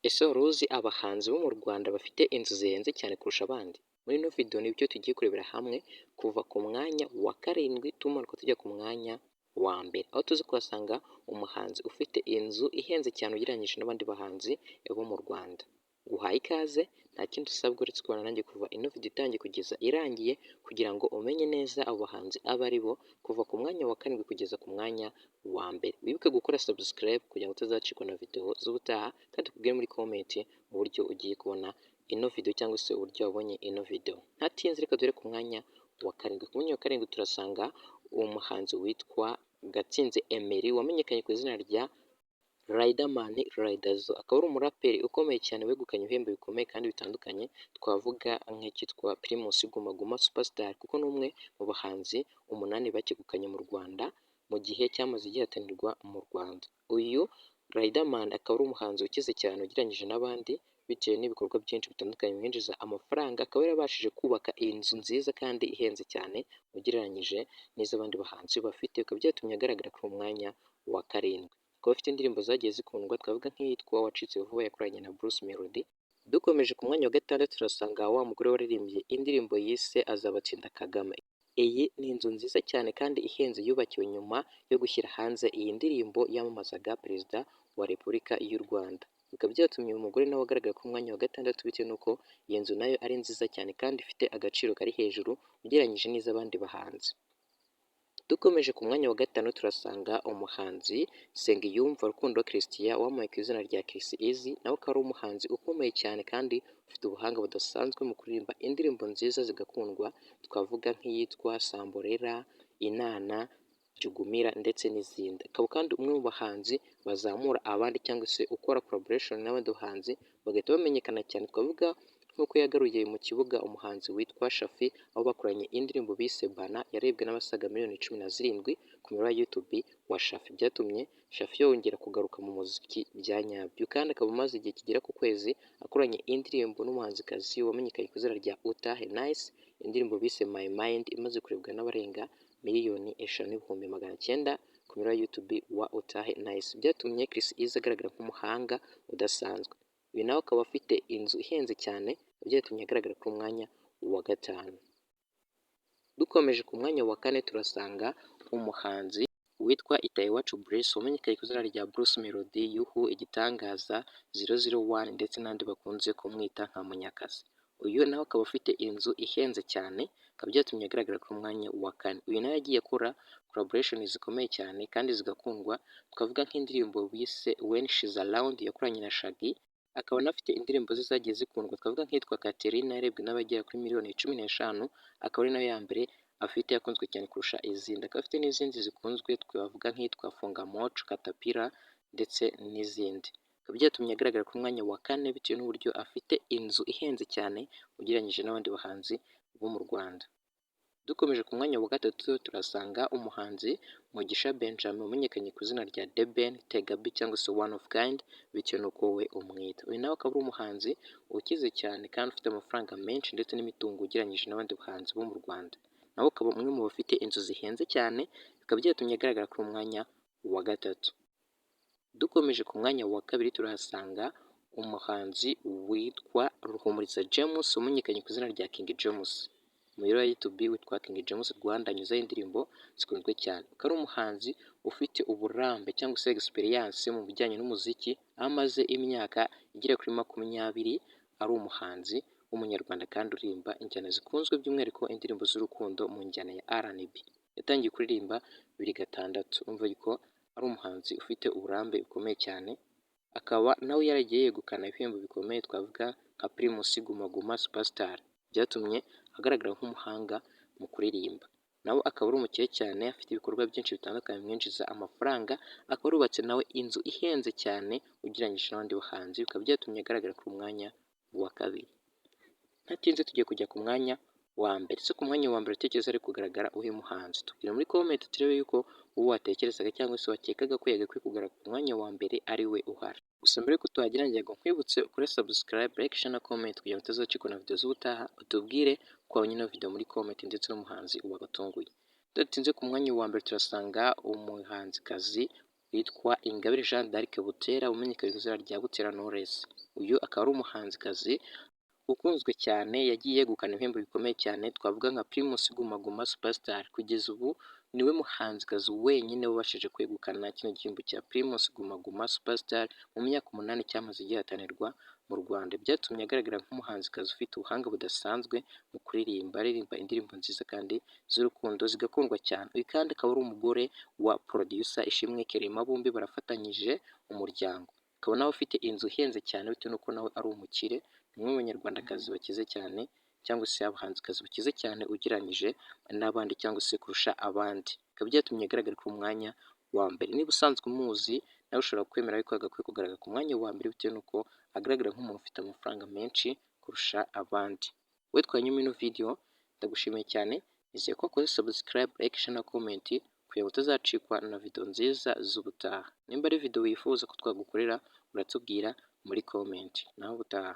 Ese wari uzi abahanzi bo mu Rwanda bafite inzu zihenze cyane kurusha abandi? Muri ino video nibyo tugiye kurebera hamwe kuva ku mwanya wa karindwi tumanuka tujya ku mwanya wa mbere, aho tuzi kuhasanga umuhanzi ufite inzu ihenze cyane ugereranyije n'abandi bahanzi bo mu Rwanda. Nguhaye ikaze, nta kindi usabwa uretse kubana nanjye kuva ino video itangiye kugeza irangiye kugira ngo umenye neza abo bahanzi abo ari bo kuva ku mwanya wa karindwi kugeza ku mwanya wa mbere. Wibuke gukora subscribe kugira ngo utazacikwa na video z'ubutaha kandi ukubwire muri comment uburyo ugiye kubona ino video cyangwa se uburyo wabonye ino video. Ntatinze reka dore ku mwanya wa karindwi. Ku mwanya wa karindwi turasanga uwo muhanzi witwa Gatsinzi Emery wamenyekanye ku izina rya Riderman Riderzo, akaba ari umuraperi ukomeye cyane wegukanye ibihembo bikomeye kandi bitandukanye, twavuga nk'icyitwa Primus Guma Guma Superstar kuko ni umwe mu bahanzi umunani bakegukanye mu Rwanda mu gihe cyamaze gihatanirwa mu Rwanda. Uyu Riderman akaba ari umuhanzi ukize cyane ugereranyije n'abandi bitewe n'ibikorwa byinshi bitandukanye bimwinjiza amafaranga, akaba yarabashije kubaka inzu nziza kandi ihenze cyane ugereranyije n'iz'abandi bahanzi bafite, bikaba byatumye agaragara ku mwanya wa karindwi. Akaba afite indirimbo zagiye zikundwa, twavuga nk'iyitwa Wacitse Vuba yakoranye na Bruce Melody. Dukomeje ku mwanya wa gatandatu turasanga wa mugore waririmbye indirimbo yise Azabatsinda Kagame. Iyi ni inzu nziza cyane kandi ihenze yubakiwe nyuma yo gushyira hanze iyi ndirimbo yamamazaga Perezida wa Repubulika y'u Rwanda. Bikaba byatumye uyu mugore nawe agaragara ku mwanya wa gatandatu bitewe n'uko iyi nzu nayo ari nziza cyane kandi ifite agaciro kari hejuru ugereranyije n'iz'abandi bahanzi. Dukomeje ku mwanya wa gatanu turasanga umuhanzi Nsengiyumva Rukundo Christian wamamaye ku izina rya Chris Easy, nawe akaba ari umuhanzi ukomeye cyane kandi ufite ubuhanga budasanzwe mu kuririmba indirimbo nziza zigakundwa, twavuga nk'iyitwa Samborera, Inana, Jugumira ndetse n'izindi. Akaba kandi umwe mu bahanzi bazamura abandi cyangwa se ukora collaboration n'abandi bahanzi bagahita bamenyekana cyane, twavuga nk'uko yagaruye mu kibuga umuhanzi witwa Shafi aho bakoranye indirimbo bise Bana yarebwe n'abasaga miliyoni 17 ku miyoboro ya YouTube wa Shafi, byatumye Shafi yongera kugaruka mu muziki bya nyabyo, kandi akaba amaze igihe kigera ku kwezi akoranye indirimbo n'umuhanzikazi wamenyekanye ku izina rya Utahe Nice, indirimbo bise My Mind imaze kurebwa n'abarenga miliyoni 5,900 ku miyoboro ya YouTube wa Utahe Nice, byatumye Chris Easy agaragara nk'umuhanga udasanzwe. Uyu nawe akaba afite inzu ihenze cyane byatumye agaragara ku mwanya wa gatanu. Dukomeje ku mwanya wa kane turasanga umuhanzi witwa Itayiwacu Bruce wamenyekanye ku izina rya Bruce Melody, Yuhu, Igitangaza, 001 ndetse n'andi bakunze kumwita nka Munyakazi. Uyu nawe akaba afite inzu ihenze cyane, akaba byatumye agaragara ku mwanya wa kane. Uyu nawe yagiye akora collaboration zikomeye cyane kandi zigakundwa, twavuga nk'indirimbo bise When She's Around yakoranye na Shaggy, akaba anafite indirimbo ze zagiye zikundwa, twavuga nk'iyitwa Katerina yarebwe n'abagera kuri miliyoni 15, akaba ari nayo ya mbere afite yakunzwe cyane kurusha izindi. Akaba afite n'izindi zikunzwe twavuga nk'iyitwa Funga Mocho, Katapira ndetse n'izindi. Akaba byatumye agaragara ku mwanya wa kane bitewe n'uburyo afite inzu ihenze cyane ugereranyije n'abandi bahanzi bo mu Rwanda. Dukomeje ku mwanya wa gatatu turasanga umuhanzi Mugisha Benjamin wamenyekanye ku izina rya The Ben, Tegabi cyangwa se One of Kind bitewe n'uko we umwita. Uyu nawe akaba ari umuhanzi ukize cyane kandi ufite amafaranga menshi ndetse n'imitungo ugereranyije n'abandi bahanzi bo mu Rwanda. Nawe akaba umwe mu bafite inzu zihenze cyane, bikaba byatumye agaragara ku mwanya wa gatatu. Dukomeje ku mwanya wa kabiri turahasanga umuhanzi witwa Ruhumuriza James wamenyekanye ku izina rya King James. Umuyoboro wa YouTube witwa King James Rwanda anyuzaho indirimbo zikunzwe cyane. Akaba ari umuhanzi ufite uburambe cyangwa se experience mu bijyanye n'umuziki, aho amaze imyaka igera kuri 20 ari umuhanzi w'umunyarwanda kandi uririmba injyana zikunzwe by'umwihariko indirimbo z'urukundo mu njyana ya R&B. Yatangiye kuririmba 2006, umva yuko ari umuhanzi ufite uburambe bukomeye cyane, akaba nawe yaragiye yegukana ibihembo bikomeye twavuga nka Primus Guma Guma Superstar, byatumye agaragara nk'umuhanga mu kuririmba. Nawe akaba ari umukire cyane afite ibikorwa byinshi bitandukanye bimwinjiza amafaranga, akaba arubatse nawe inzu ihenze cyane ugereranyije n'abandi bahanzi, bikaba byatumye agaragara ku mwanya wa kabiri. Ntatinze tugiye kujya ku mwanya wa mbere. Se ku mwanya wa mbere utekereza ari kugaragara uyu muhanzi? Tubwire muri comment turebe yuko uwo watekerezaga cyangwa se wakekaga ko yagakwiye kugaragara ku mwanya wa mbere ari we uhari. Gusa mbere yuko tuhagera ngira ngo nkwibutse ukore subscribe, like, share na comment kugira ngo utazacikwa na video z'ubutaha, utubwire ko wabonye ino video muri comment ndetse n'umuhanzi wabatunguye. Tudatinze ku mwanya wa mbere turasanga umuhanzikazi witwa Ingabire Jeanne d'Arc Butera umenyekanye ku izina rya Butera Knowless. Uyu akaba ari umuhanzikazi ukunzwe cyane, yagiye yegukana ibihembo bikomeye cyane twavuga nka Primus Guma Guma Superstar. Kugeza ubu niwe muhanzikazi wenyine wabashije kwegukana kino gihembo cya Primus Guma Guma Superstar mu myaka 8 cyamaze gihatanirwa mu Rwanda. Byatumye agaragara nk'umuhanzikazi ufite ubuhanga budasanzwe mu kuririmba, aririmba indirimbo nziza kandi z'urukundo zigakundwa cyane. Uyu kandi akaba ari umugore wa producer Ishimwe Clement, bombi barafatanyije umuryango. Akaba nawe ufite inzu ihenze cyane bitewe n'uko nawe ari umukire. Ni umwe mu banyarwandakazi bakize cyane cyangwa se abahanzikazi bakize cyane ugereranyije n'abandi cyangwa se kurusha abandi. Bikaba byatumye agaragara ku mwanya wa mbere. Niba usanzwe umuzi nawe ushobora kwemera yuko agakwiye kugaragara ku mwanya wa mbere bitewe n'uko agaragara nk'umuntu ufite amafaranga menshi kurusha abandi. Wowe twanyuma ino video ndagushimiye cyane, nizeye ko wakoze subscribe, like, share na comment kugira ngo utazacikwa na video nziza z'ubutaha. Nimba ari video wifuza ko twagukorera uratubwira muri comment. Naho ubutaha.